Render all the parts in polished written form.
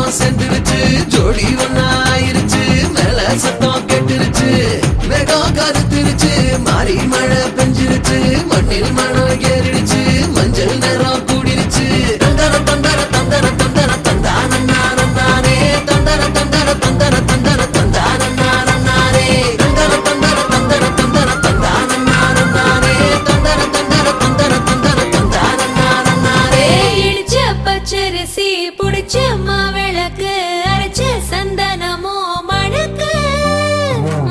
எல்லாம் சேர்ந்துருச்சு ஜோடி ஒன்னா ஆயிருச்சு மேல சத்தம் கெட்டுருச்சு வேகம் கருத்துருச்சு மாறி மழை பெஞ்சிருச்சு மண்ணில் மணம் ஏறிடுச்சு மஞ்சள் நேரம் கூடிருச்சு தந்தர தந்தர தந்தர தந்தர தந்தானே தந்தர தந்தர தந்தர தந்தர தந்தானே தந்தர தந்தர தந்தர தந்தர தந்தானே தந்தர தந்தர தந்தர தந்தர தந்தானே இடிச்ச பச்சரிசி புடிச்ச மாவிளக்கு அரைச்ச சந்தனமோ மணக்கு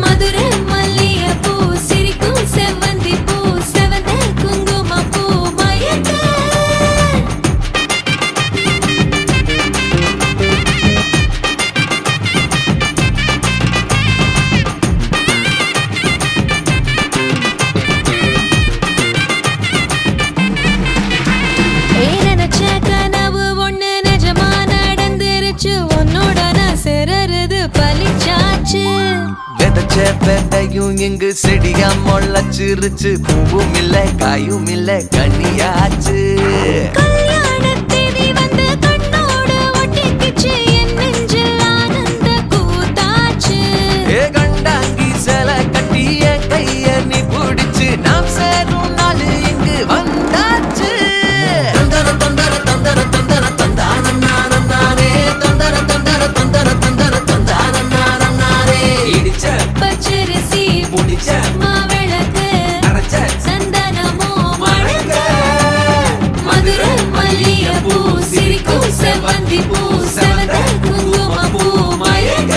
மதுரை மல்லிய பூ சிரிக்கும் செவ்வந்தி பூ செவந்த குங்கும பூ மயக்க நினைச்ச கனவு ஒண்ணு நிஜமா நடந்துருச்சு உன்னோட நான் சிறருது பலிச்சாச்சு விதைச்ச விதையும் இங்கு செடியா முளைச்சிருச்சு பூவும் இல்ல காயும் இல்ல கனியாச்சு கல்யாணத்தேதி வந்து கண்ணோடு ஒட்டிக்கிச்சு என் நெஞ்சில் ஆனந்த கூத்தாச்சு ஏ கண்டாங்கி சில கட்டி என் கைய நீ பிடிச்சு நாம் சேரும் நாள் இங்கு வந்தாச்சு தந்தர தந்தர தந்தர தந்தர தந்தானே தந்தர தந்தர தந்தர தந்தர தந்தானே இடிச்ச பச்சரிசி முடிச்ச மாவிளக்கு அரைச்ச சந்தனமோ மணக்க மதுரை மல்லிய பூ சிரிக்கும் செவ்வந்தி பூ செவந்த குங்கும பூ மயக்க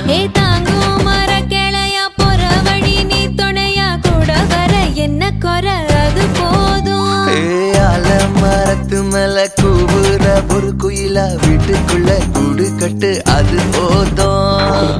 ஏ தாங்கும் மர கிளையா போற வழி நீ துணையா கூட வர என்ன குறை அது போதும் மரத்து மேல கூவுற ஒரு குயிலா வீட்டுக்குள்ள கூடு கட்டு அது போதும்